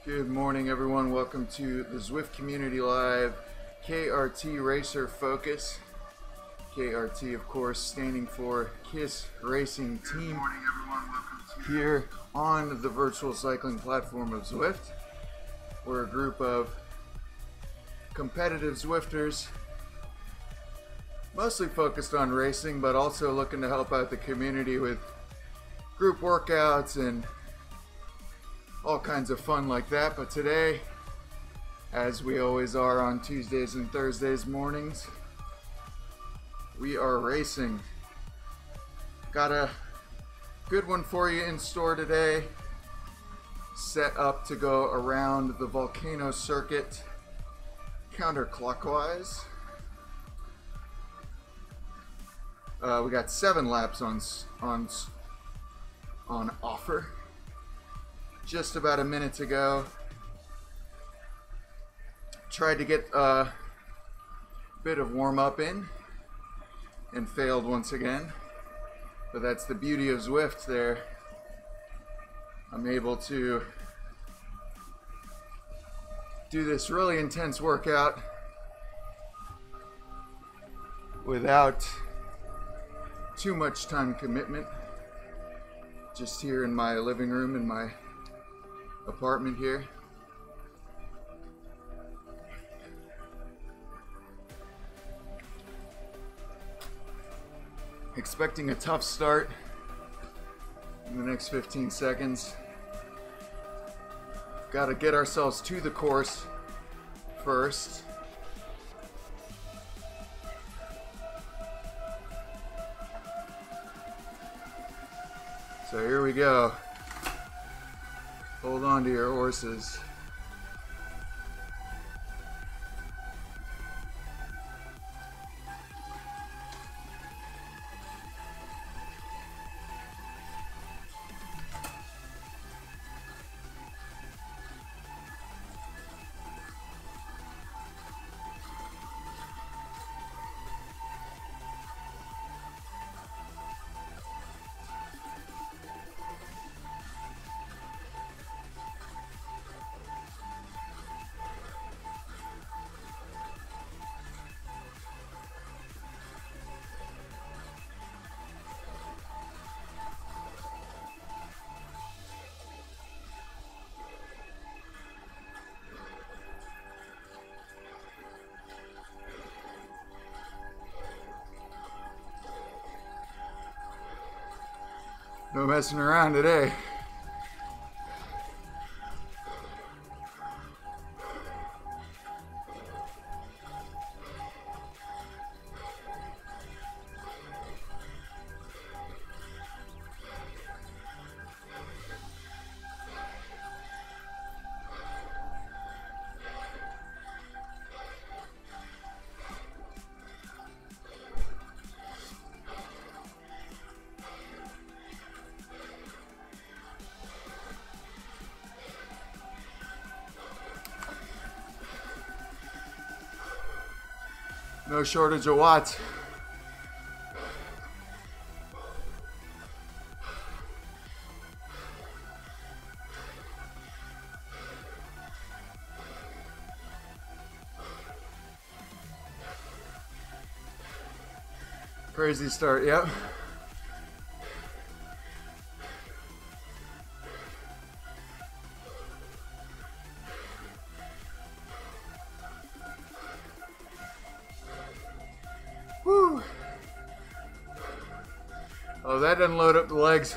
Good morning, everyone. Welcome to the Zwift Community Live KRT Racer Focus. KRT, of course, standing for KISS Racing Team. Good morning, everyone. Welcome to here on the virtual cycling platform of Zwift. We're a group of competitive Zwifters, mostly focused on racing, but also looking to help out the community with group workouts and all kinds of fun like that. But today, as we always are on Tuesdays and Thursdays mornings, we are racing. Got a good one for you in store today. Set up to go around the Volcano circuit counterclockwise. We got 7 laps on offer. Just about a minute to go. Tried to get a bit of warm up in and failed once again, but that's the beauty of Zwift there. I'm able to do this really intense workout without too much time commitment, just here in my living room in my apartment here. Expecting a tough start in the next 15 seconds. Got to get ourselves to the course first. So here we go. Hold on to your horses. No messing around today. No shortage of watts. Crazy start, yep. Woo! Oh, that doesn't load up the legs.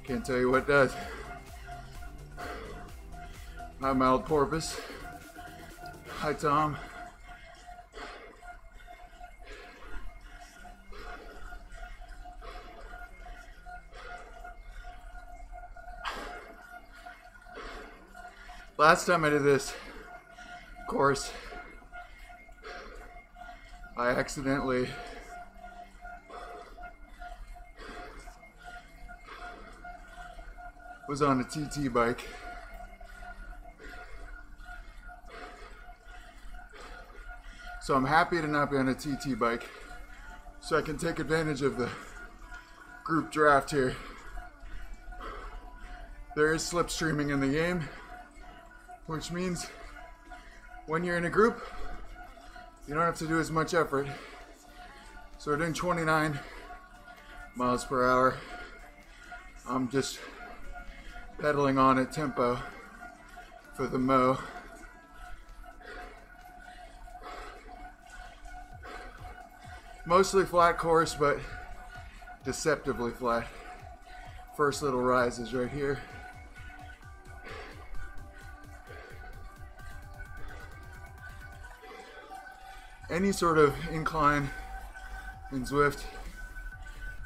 Can't tell you what does. Hi, mild porpoise. Hi, Tom. Last time I did this course, I accidentally was on a TT bike. So I'm happy to not be on a TT bike so I can take advantage of the group draft here There is slipstreaming in the game, which means when you're in a group, you don't have to do as much effort. So we're doing 29 miles per hour. I'm just pedaling on at tempo for the mo. Mostly flat course, but deceptively flat. First little rise is right here. Any sort of incline in Zwift,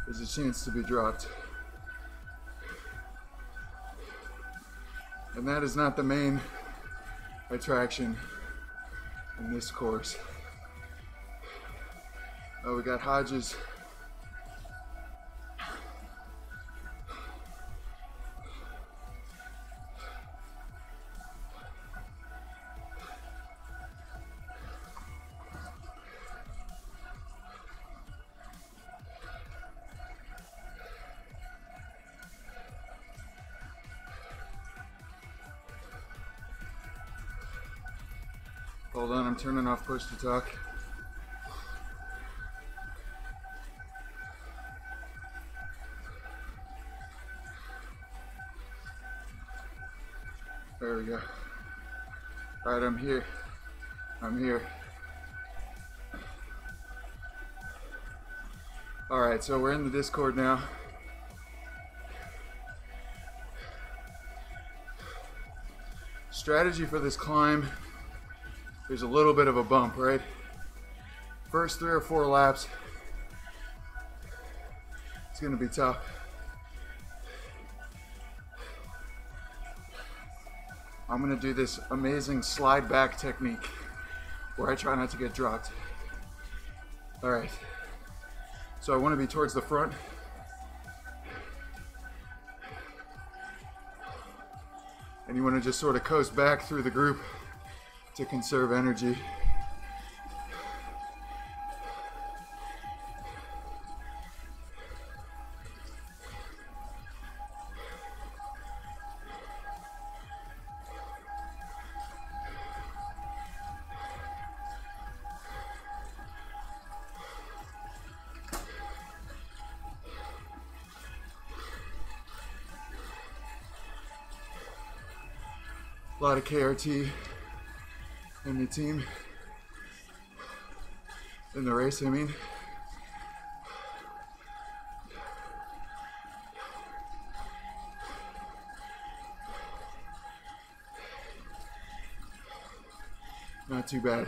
there's a chance to be dropped. And that is not the main attraction in this course. Oh, we got Hodges. Hold on, I'm turning off push to talk. There we go. All right, I'm here. I'm here. All right, so we're in the Discord now. Strategy for this climb, there's a little bit of a bump, right? First 3 or 4 laps, it's gonna be tough. I'm gonna do this amazing slide back technique where I try not to get dropped. All right, so I wanna be towards the front. And you wanna just sort of coast back through the group to conserve energy. A lot of KRT in the team, in the race, I mean. Not too bad.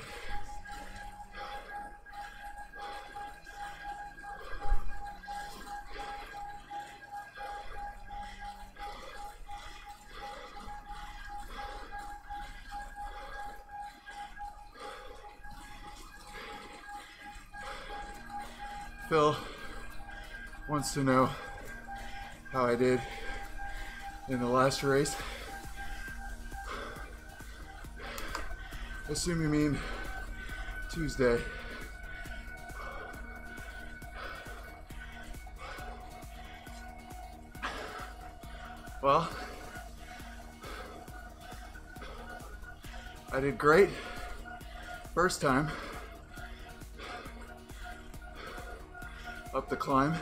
Phil wants to know how I did in the last race. Assume you mean Tuesday. Well, I did great first time up the climb.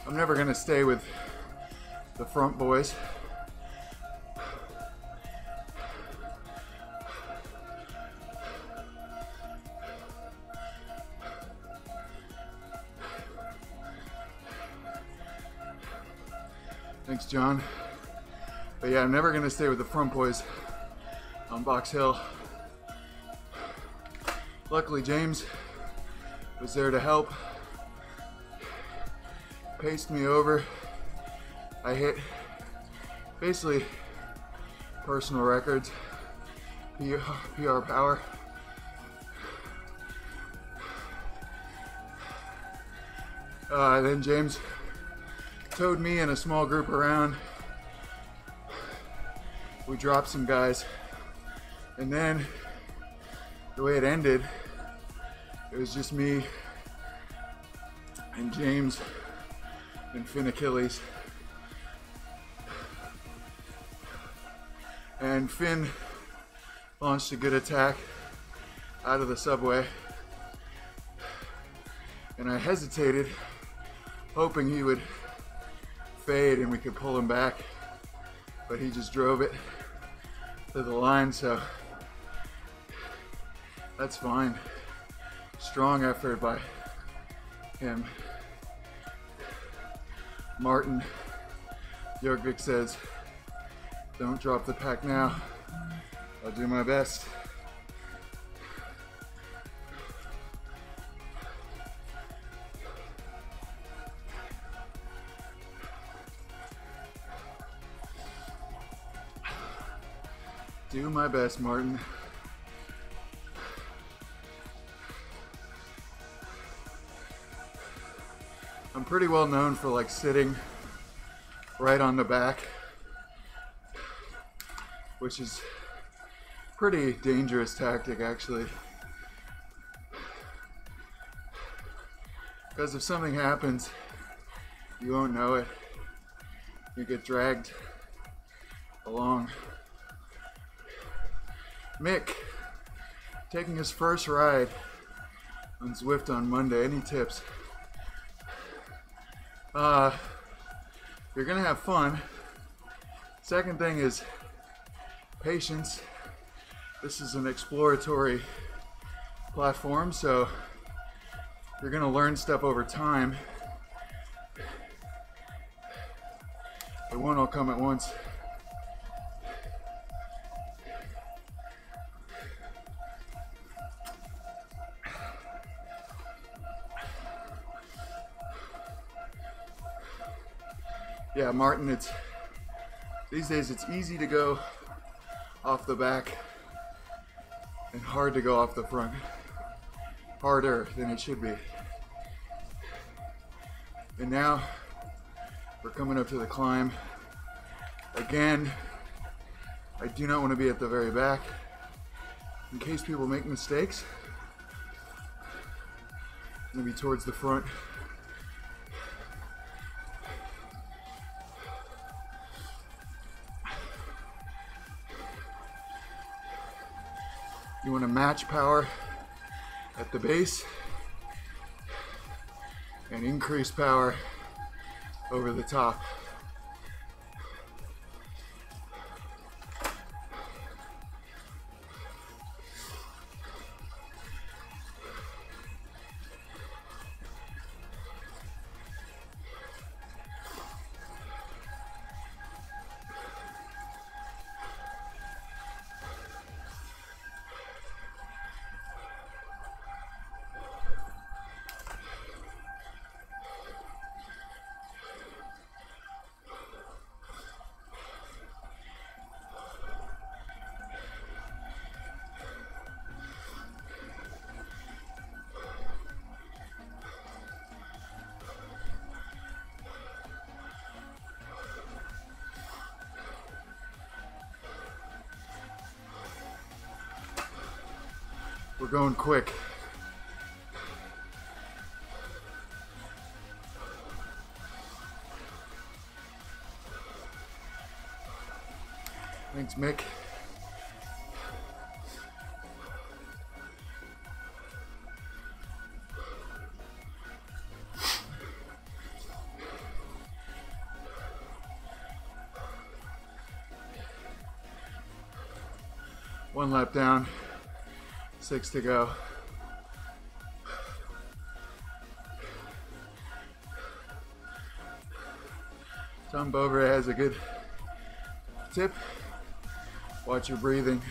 I'm never gonna stay with the front boys. Thanks, John. But yeah, I'm never gonna stay with the front boys on Box Hill. Luckily, James was there to help. Paced me over. I hit basically personal records, PR power. Then James towed me and a small group around. We dropped some guys, and then the way it ended, it was just me and James and Finn Achilles. And Finn launched a good attack out of the subway. And I hesitated, hoping he would fade and we could pull him back. But he just drove it to the line, so that's fine. Strong effort by him. Martin Jorgvik says, "Don't drop the pack now. I'll do my best." Do my best, Martin. I'm pretty well known for like sitting right on the back, which is pretty dangerous tactic actually. Because if something happens, you won't know it. You get dragged along. Mick, taking his first ride on Zwift on Monday. Any tips? You're gonna have fun. Second thing is patience. This is an exploratory platform, so you're gonna learn stuff over time. It won't all come at once. Yeah, Martin, these days it's easy to go off the back and hard to go off the front. Harder than it should be. And now we're coming up to the climb. Again, I do not want to be at the very back in case people make mistakes. I'm going to be towards the front. You want to match power at the base and increase power over the top. We're going quick. Thanks, Mick. One lap down, 6 to go. Tom Bover has a good tip. Watch your breathing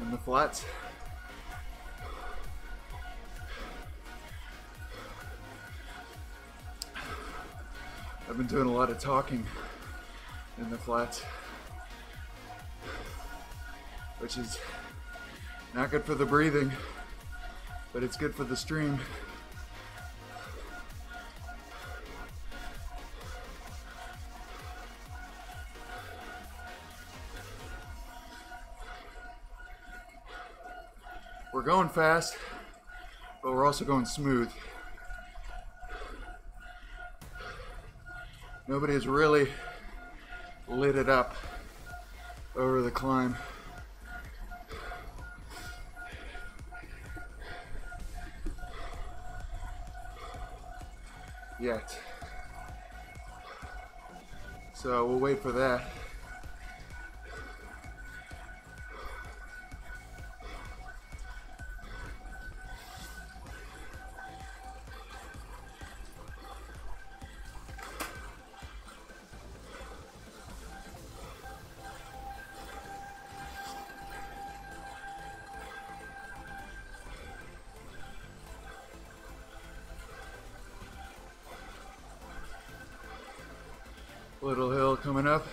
in the flats. I've been doing a lot of talking in the flats, which is not good for the breathing, but it's good for the stream. We're going fast, but we're also going smooth. Nobody has really lit it up over the climb. Yet. So we'll wait for that. Little hill coming up.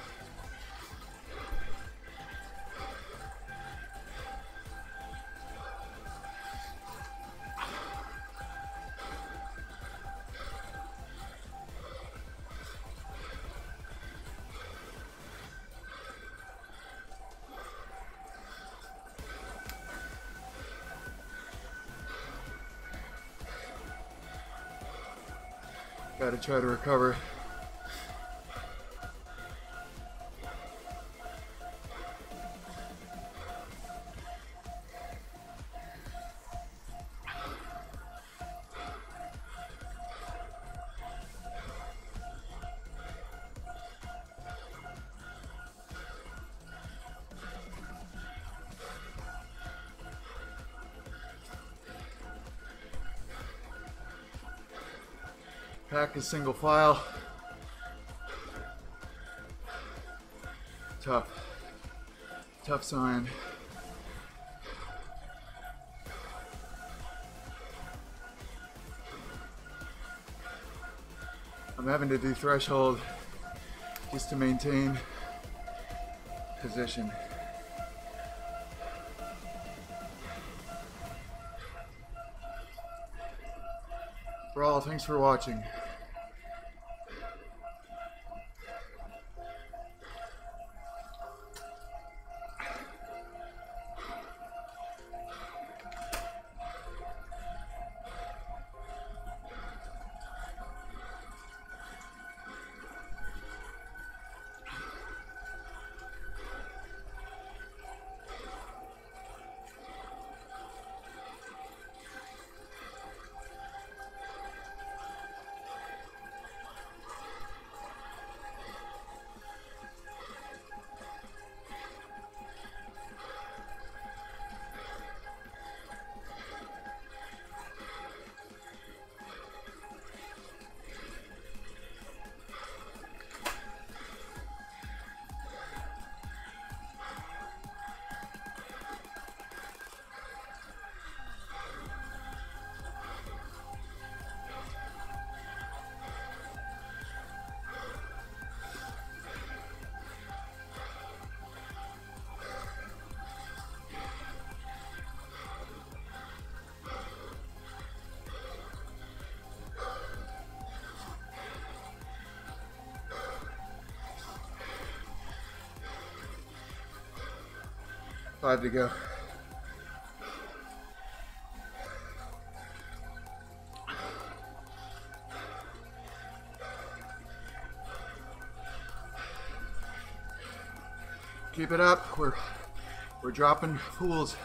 Gotta try to recover. Pack is single file. Tough sign. I'm having to do threshold just to maintain position. Brawl, thanks for watching. Five to go. Keep it up. We're dropping pools.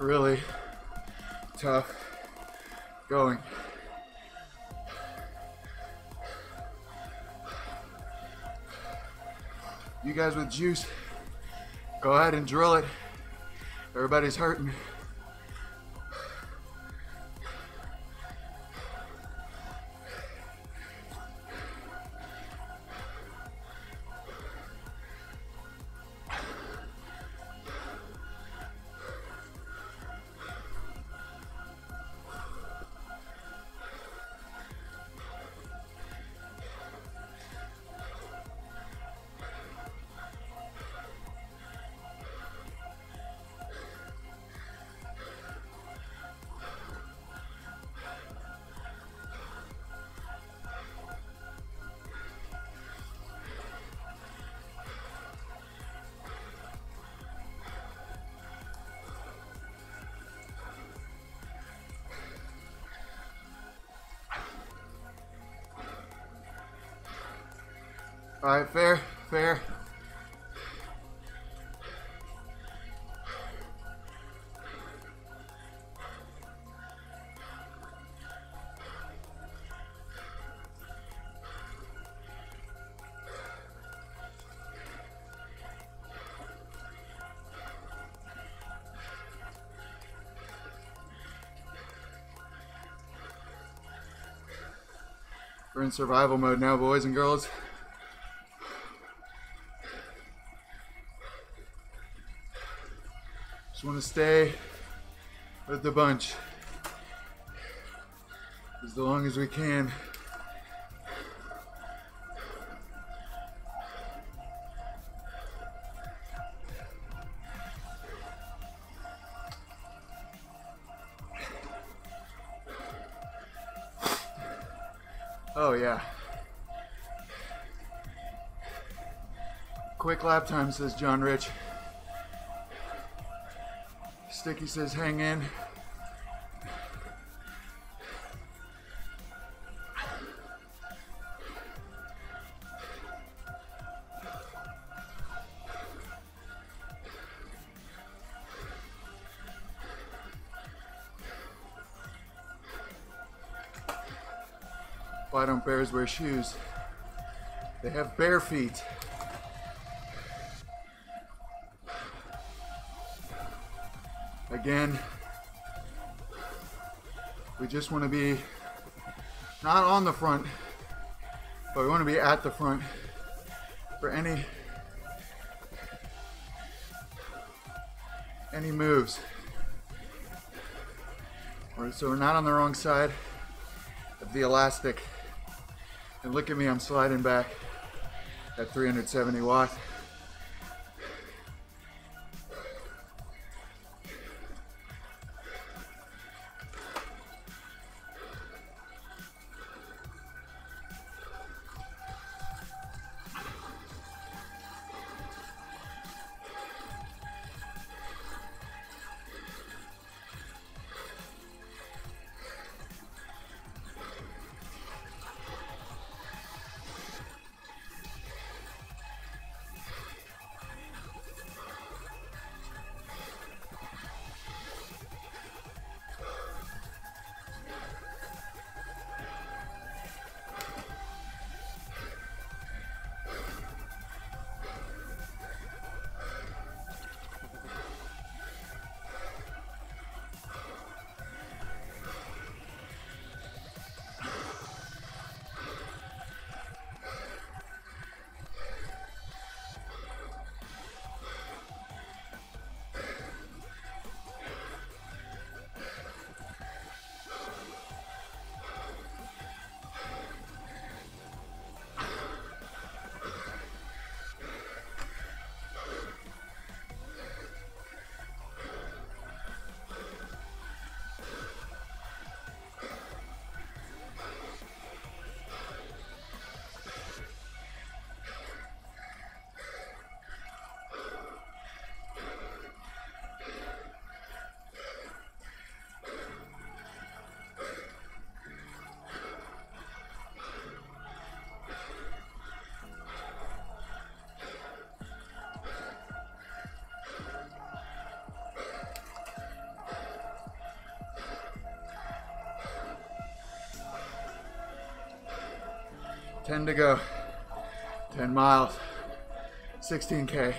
Really tough going. You guys with juice, go ahead and drill it. Everybody's hurting. All right, fair, fair. We're in survival mode now, boys and girls. Just want to stay with the bunch as long as we can. Oh yeah. Quick lap time, says John Rich. Sticky says hang in. Why don't bears wear shoes? They have bare feet. Again, we just want to be not on the front, but we want to be at the front for any moves. So we're not on the wrong side of the elastic. And look at me, I'm sliding back at 370 watts. Ten to go. 10 miles. 16K.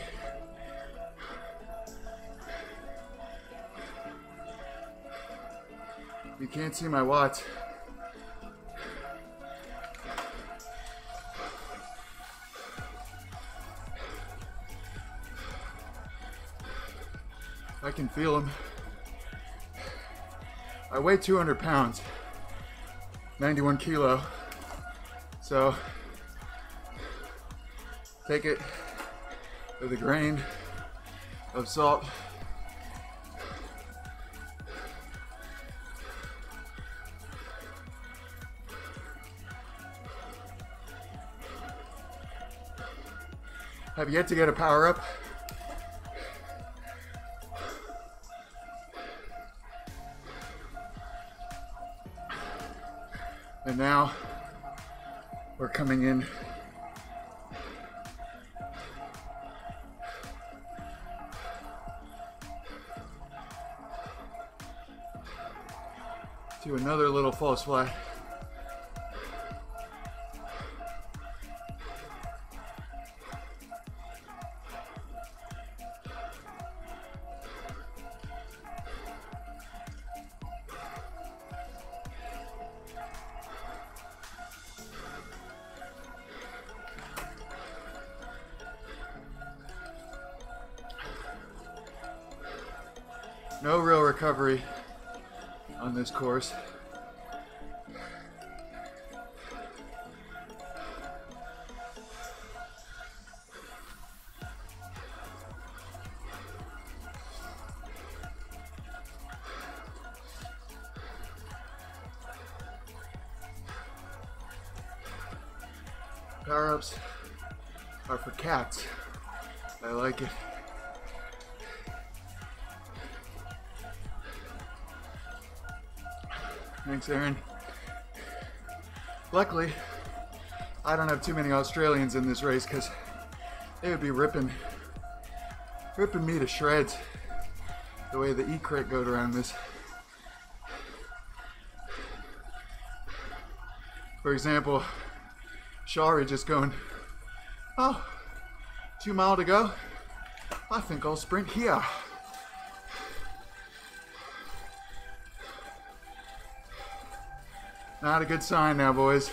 You can't see my watts. I can feel them. I weigh 200 pounds, 91 kilo. So take it with a grain of salt. Have yet to get a power up. And now we're coming in Do another little false flat. No real recovery on this course. Power-ups are for cats. I like it. Thanks, Aaron. Luckily, I don't have too many Australians in this race because they would be ripping me to shreds the way the E-crit goes around this. For example, Shari just going, oh, 2 miles to go. I think I'll sprint here. Not a good sign now, boys.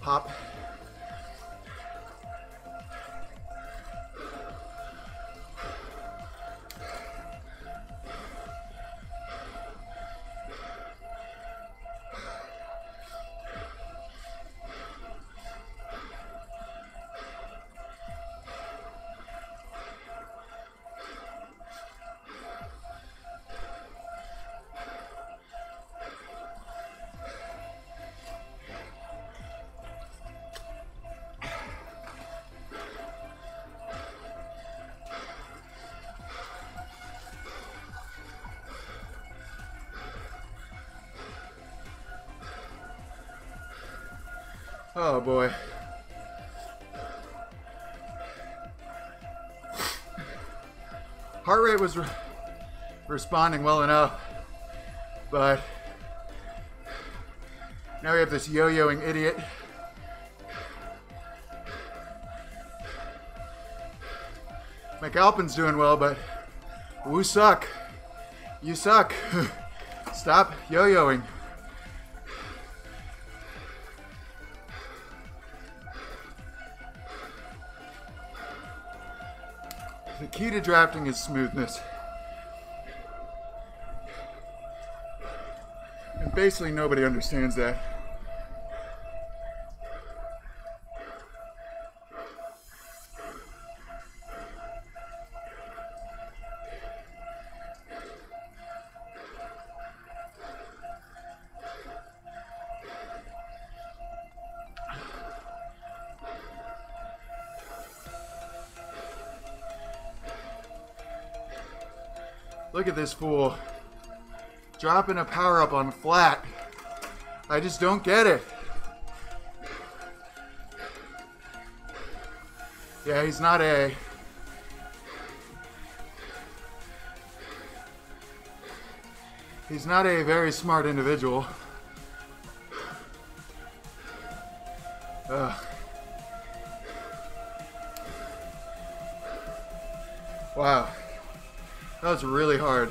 Pop. Oh boy. Heart rate was responding well enough, but now we have this yo-yoing idiot McAlpin's doing well, but Wu suck. You suck. Stop yo-yoing. The key to drafting is smoothness. And basically nobody understands that. Look at this fool. Dropping a power up on flat. I just don't get it. Yeah, he's not A. He's not a very smart individual. Wow. That was really hard.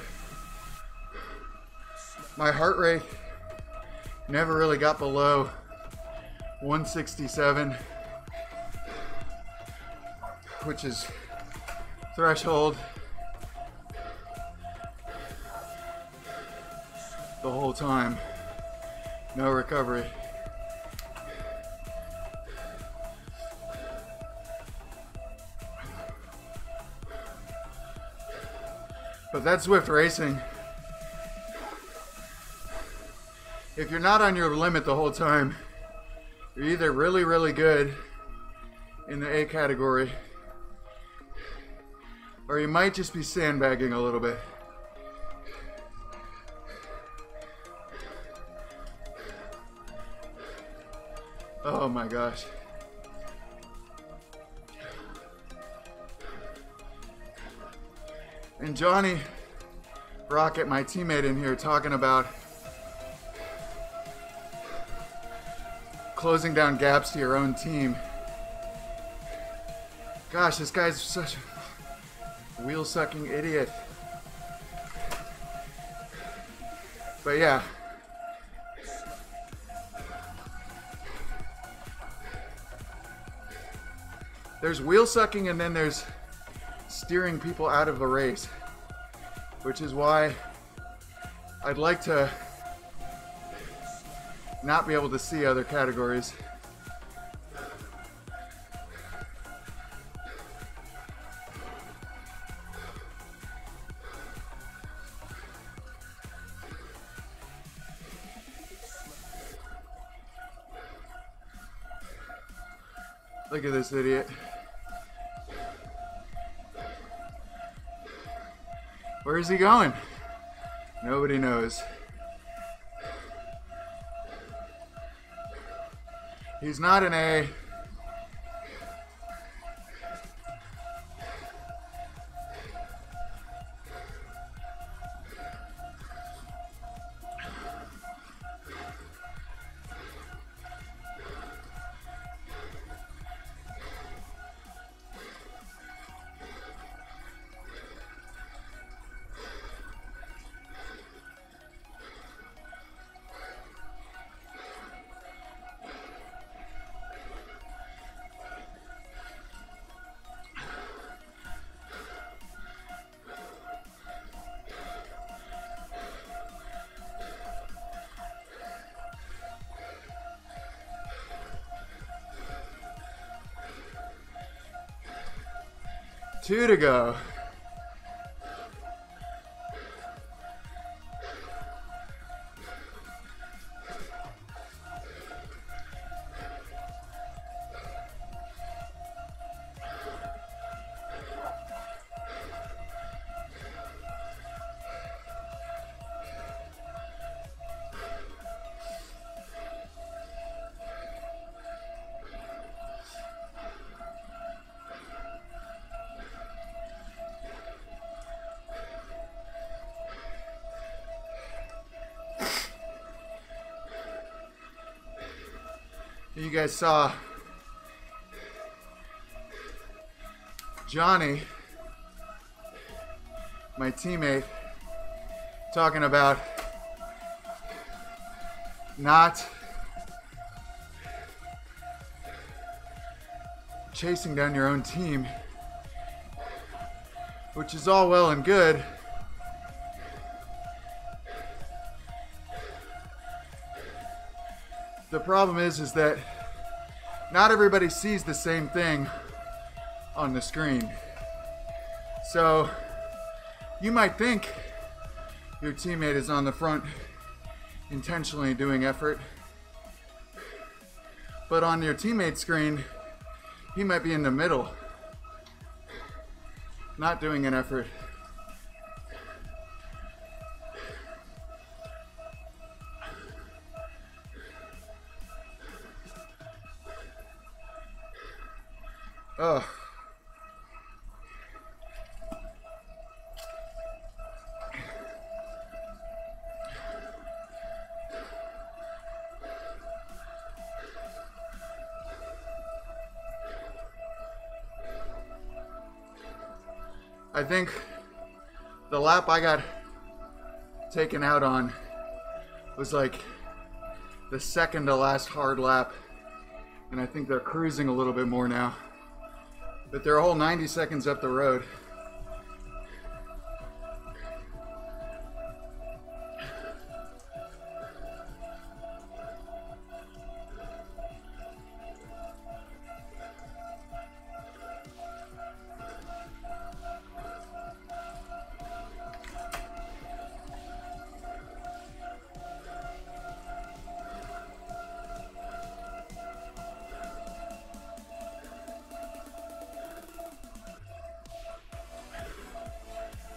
My heart rate never really got below 167, which is threshold the whole time. No recovery. But that's Zwift racing. If you're not on your limit the whole time, you're either really, really good in the A category, or you might just be sandbagging a little bit. Oh my gosh. And Johnny Rocket, my teammate in here, talking about closing down gaps to your own team. Gosh, this guy's such a wheel-sucking idiot. But yeah. There's wheel-sucking and then there's steering people out of a race, which is why I'd like to not be able to see other categories. Look at this idiot. Where is he going? Nobody knows. He's not an A. Two to go. You guys saw Johnny my teammate talking about not chasing down your own team, which is all well and good. The problem is that not everybody sees the same thing on the screen. So you might think your teammate is on the front intentionally doing effort, but on your teammate's screen, he might be in the middle, not doing an effort. Oh. I think the lap I got taken out on was like the second to last hard lap, and I think they're cruising a little bit more now. But they're a whole 90 seconds up the road.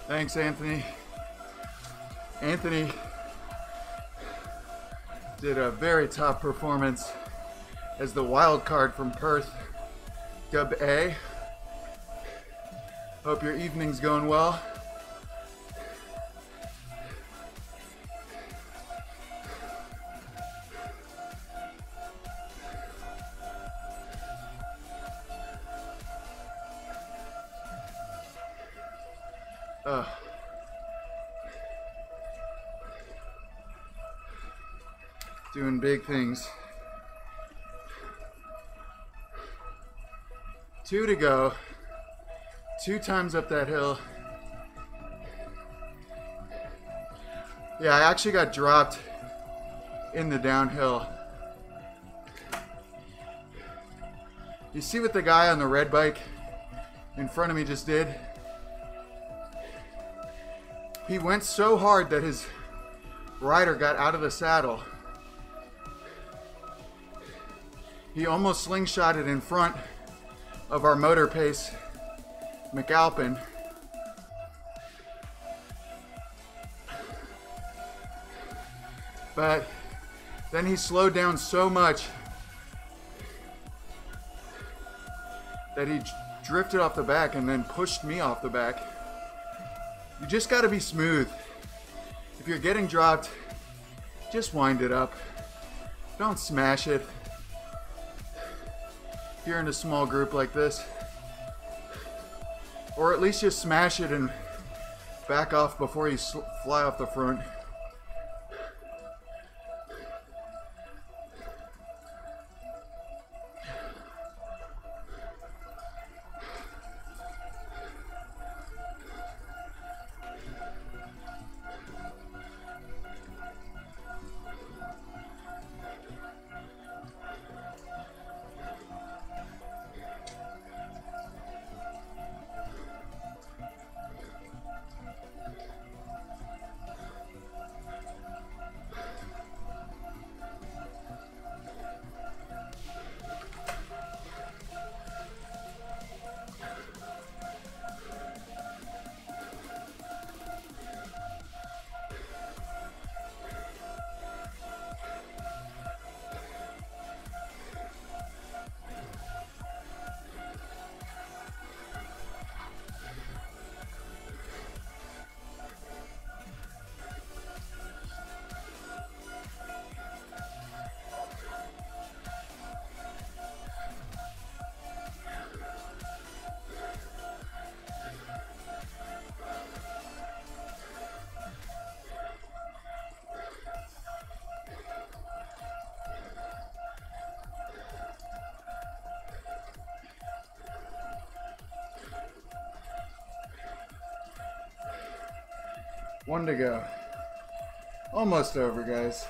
Thanks, Anthony. Anthony did a very top performance as the wild card from Perth, Dub A. Hope your evening's going well. Doing big things. 2 to go. 2 times up that hill. Yeah, I actually got dropped in the downhill. You see what the guy on the red bike in front of me just did? He went so hard that his rider got out of the saddle. He almost slingshotted in front of our motor pace McAlpin. But then he slowed down so much that he drifted off the back and then pushed me off the back. You just gotta be smooth. If you're getting dropped, just wind it up. Don't smash it. If you're in a small group like this, or at least just smash it and back off before you fly off the front. One to go. Almost over, guys.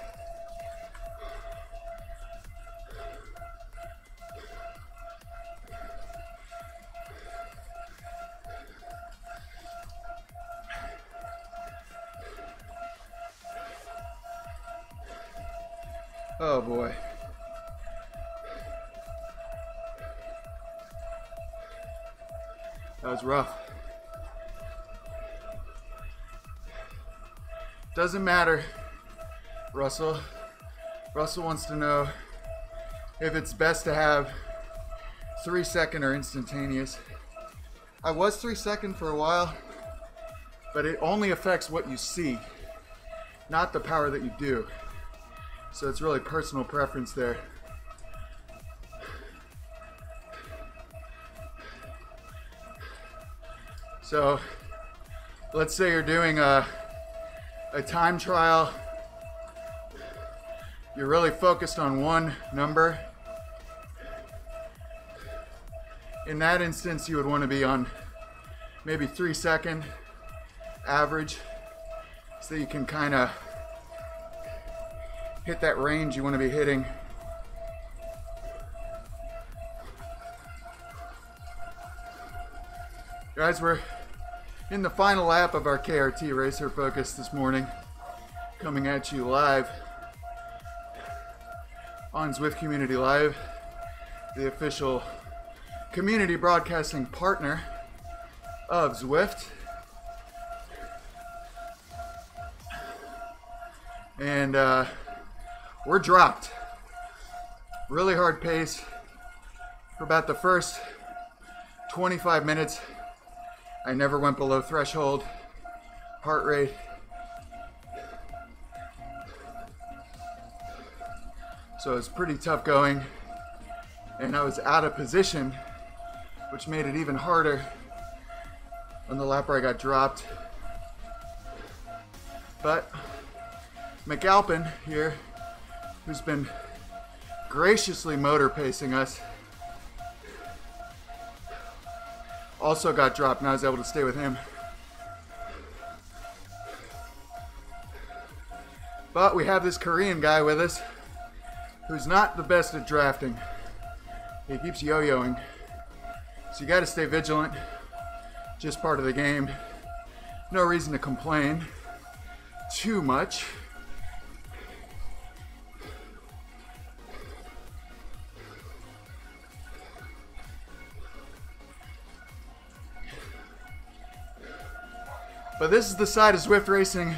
Oh boy. That was rough. Doesn't matter, Russell. Russell wants to know if it's best to have 3-second or instantaneous. I was 3-second for a while, but it only affects what you see, not the power that you do. So it's really personal preference there. So let's say you're doing a time trial. You're really focused on one number. In that instance, you would want to be on maybe 3-second average so that you can kind of hit that range you want to be hitting. Guys, we're in the final lap of our KRT Racer Focus this morning, coming at you live on Zwift Community Live, the official community broadcasting partner of Zwift. And we're dropped. Really hard pace for about the first 25 minutes. I never went below threshold heart rate. So it was pretty tough going. And I was out of position, which made it even harder on the lap where I got dropped. But McAlpin here, who's been graciously motor pacing us, also got dropped, and I was able to stay with him. But we have this Korean guy with us who's not the best at drafting. He keeps yo-yoing. So you gotta stay vigilant. Just part of the game. No reason to complain too much. But this is the side of Zwift racing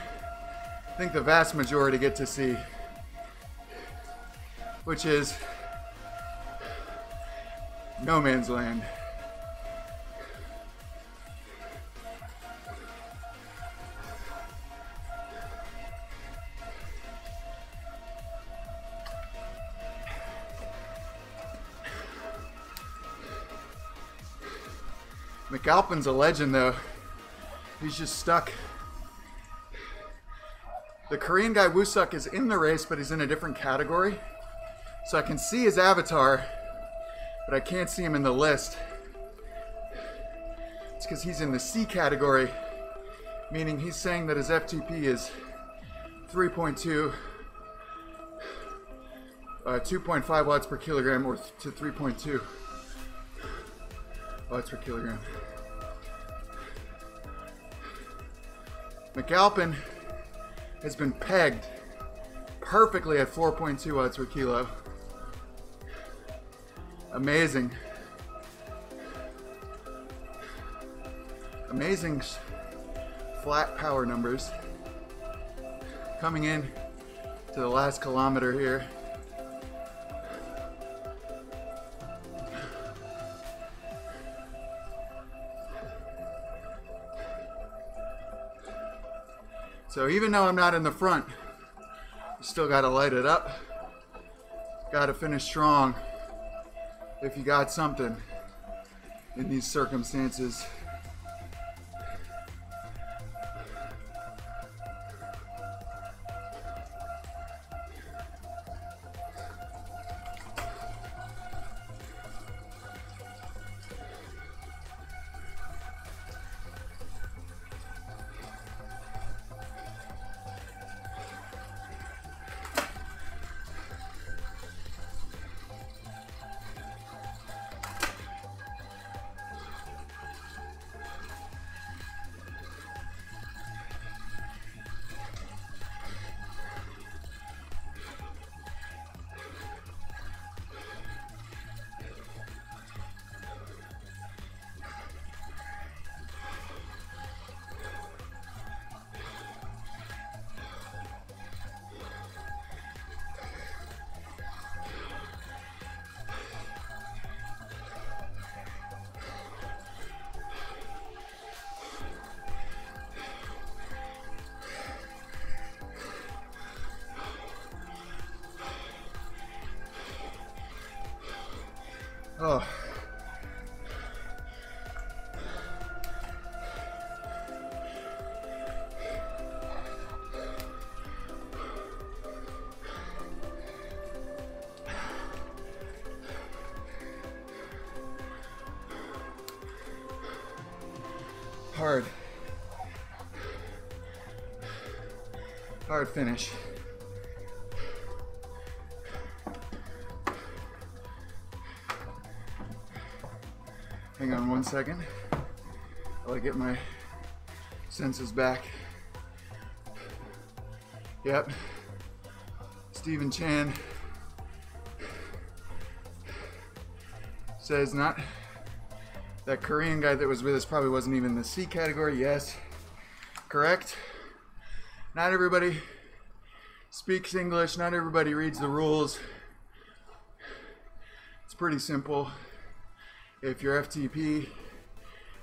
I think the vast majority get to see, which is no man's land. McAlpin's a legend though. He's just stuck. The Korean guy Woo-suk is in the race, but he's in a different category. So I can see his avatar, but I can't see him in the list. It's because he's in the C category, meaning he's saying that his FTP is 3.2, 2.5 watts per kilogram, or to 3.2 watts per kilogram. McAlpin has been pegged perfectly at 4.2 watts per kilo. Amazing. Amazing flat power numbers. Coming in to the last kilometer here. So even though I'm not in the front, you still got to light it up. Got to finish strong if you got something in these circumstances. Oh. Hard finish. Hang on one second while I get my senses back. Yep. Stephen Chan says not that Korean guy that was with us probably wasn't even in the C category. Yes, correct. Not everybody speaks English, not everybody reads the rules. It's pretty simple. If your FTP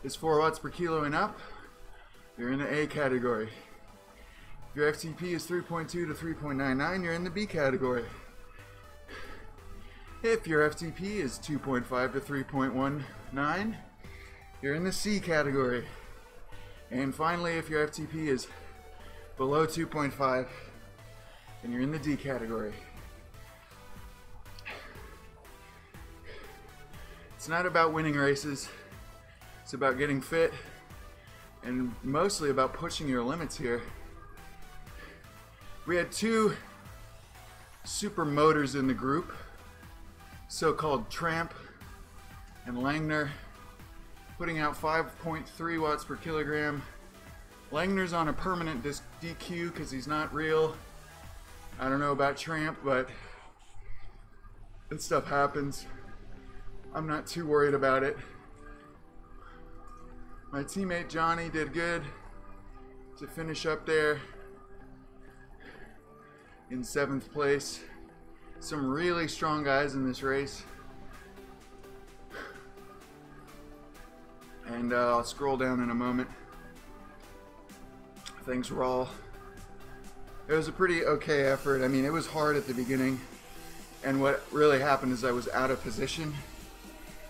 is 4 watts per kilo and up, you're in the A category. If your FTP is 3.2 to 3.99, you're in the B category. If your FTP is 2.5 to 3.19, you're in the C category. And finally, if your FTP is below 2.5, then you're in the D category. It's not about winning races. It's about getting fit and mostly about pushing your limits here. We had 2 super motors in the group, so-called Tramp and Langner, putting out 5.3 watts per kilogram. Langner's on a permanent DQ because he's not real. I don't know about Tramp, but that stuff happens. I'm not too worried about it. My teammate Johnny did good to finish up there in 7th place. Some really strong guys in this race. And I'll scroll down in a moment. Thanks, Rawl. It was a pretty okay effort. I mean, it was hard at the beginning. And what really happened is I was out of position.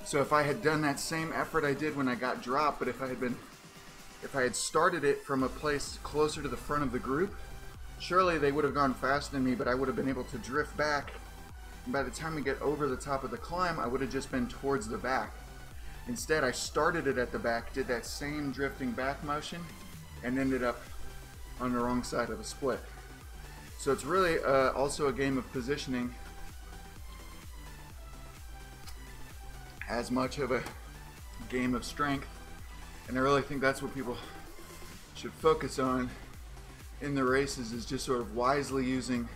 So if I had done that same effort I did when I got dropped, but if I had started it from a place closer to the front of the group, surely they would have gone faster than me, but I would have been able to drift back. And by the time we get over the top of the climb, I would have just been towards the back. Instead, I started it at the back, did that same drifting back motion, and ended up on the wrong side of the split. So it's really also a game of positioning as much of a game of strength, and I really think that's what people should focus on in the races, is just sort of wisely using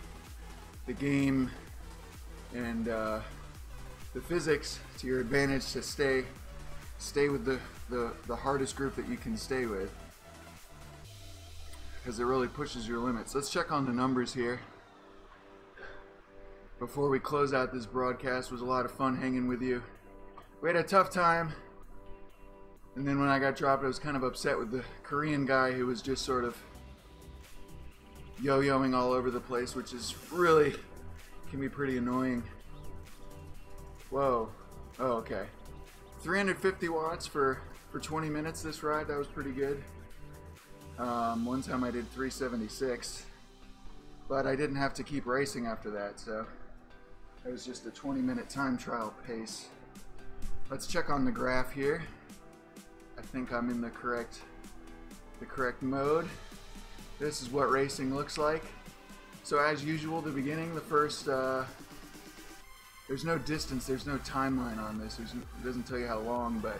the game and the physics to your advantage to stay with the hardest group that you can stay with, because it really pushes your limits. Let's check on the numbers here before we close out this broadcast. It was a lot of fun hanging with you. We had a tough time, and then when I got dropped, I was kind of upset with the Korean guy who was just sort of yo-yoing all over the place, which is really, can be pretty annoying. Whoa. Oh, okay. 350 watts for 20 minutes this ride. That was pretty good. One time I did 376, but I didn't have to keep racing after that, so it was just a 20-minute time trial pace. Let's check on the graph here. I think I'm in the correct mode. This is what racing looks like. So as usual, the beginning, the first, there's no distance, there's no timeline on this. It doesn't tell you how long, but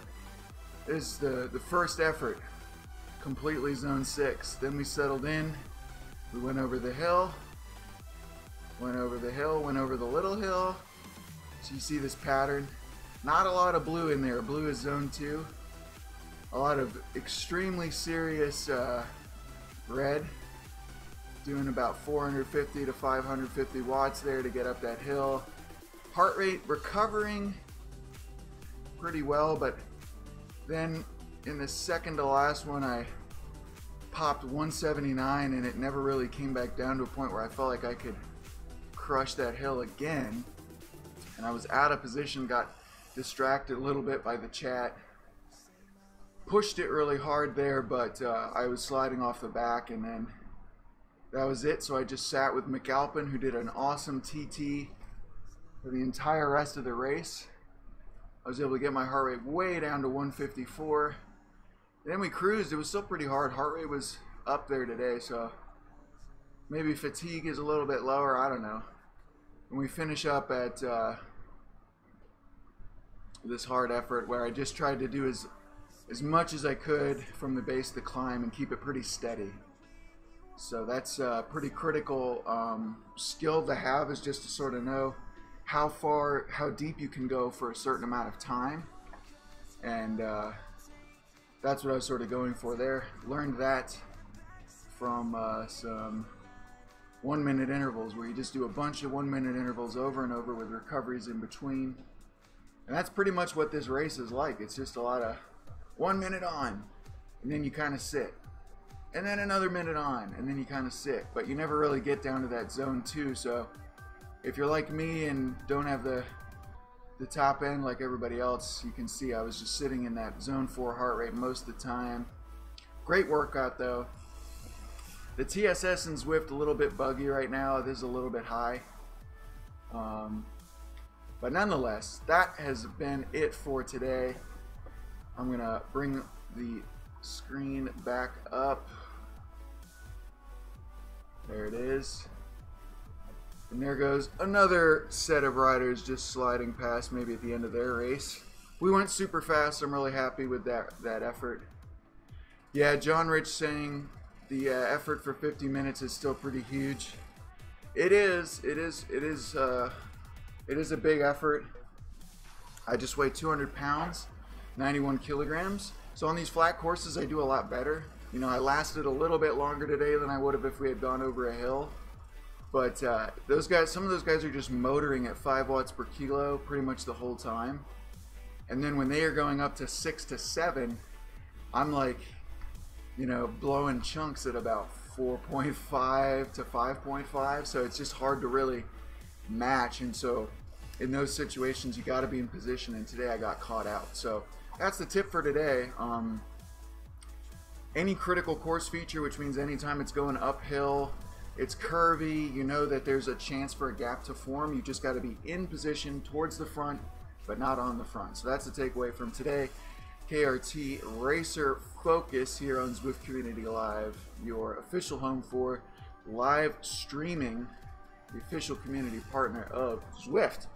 this is the first effort, completely zone 6. Then we settled in, we went over the hill, went over the little hill. So you see this pattern. Not a lot of blue in there. Blue is zone 2. A lot of extremely serious red. Doing about 450 to 550 watts there to get up that hill. Heart rate recovering pretty well, but then in the second to last one I popped 179 and it never really came back down to a point where I felt like I could crush that hill again. And I was out of position, got distracted a little bit by the chat. Pushed it really hard there, but I was sliding off the back, and then that was it. So I just sat with McAlpin, who did an awesome TT for the entire rest of the race. I was able to get my heart rate way down to 154. Then we cruised. It was still pretty hard. Heart rate was up there today, so maybe fatigue is a little bit lower. I don't know. And we finish up at this hard effort where I just tried to do as much as I could from the base of the climb and keep it pretty steady. So that's a pretty critical skill to have, is just to sort of know how deep you can go for a certain amount of time. And that's what I was sort of going for there. Learned that from some 1 minute intervals, where you just do a bunch of 1 minute intervals over and over with recoveries in between. And that's pretty much what this race is like. It's just a lot of 1 minute on, and then you kind of sit, and then another minute on, and then you kind of sit, but you never really get down to that zone 2. So if you're like me and don't have the top end like everybody else, you can see I was just sitting in that zone 4 heart rate most of the time. Great workout though. The TSS in Zwift a little bit buggy right now. This is a little bit high, but nonetheless, that has been it for today. I'm gonna bring the screen back up. There it is. And there goes another set of riders just sliding past, maybe at the end of their race. We went super fast. I'm really happy with that effort. Yeah, John Rich saying the effort for 50 minutes is still pretty huge. It is a big effort. I just weigh 200 pounds. 91 kilograms. So on these flat courses I do a lot better. You know, I lasted a little bit longer today than I would have if we had gone over a hill. But those guys, some of those guys are just motoring at 5 watts per kilo pretty much the whole time. And then when they are going up to 6 to 7, I'm like, you know, blowing chunks at about 4.5 to 5.5. So it's just hard to really match. And so in those situations, you got to be in position. And today I got caught out. So that's the tip for today. Any critical course feature, which means anytime it's going uphill, it's curvy, you know that there's a chance for a gap to form. You just got to be in position towards the front, but not on the front. So that's the takeaway from today. KRT Racer Focus here on Zwift Community Live, your official home for live streaming, the official community partner of Zwift.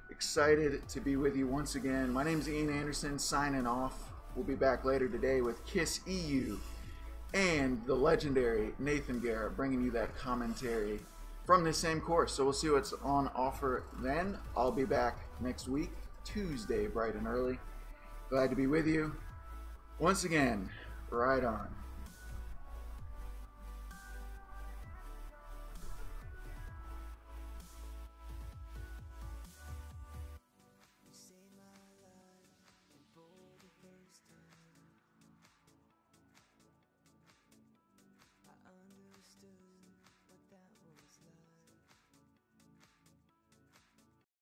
Excited to be with you once again. My name is Ian Anderson, signing off. We'll be back later today with Kiss EU and the legendary Nathan Garrett bringing you that commentary from this same course. So we'll see what's on offer then. I'll be back next week, Tuesday, bright and early. Glad to be with you. Once again, ride on.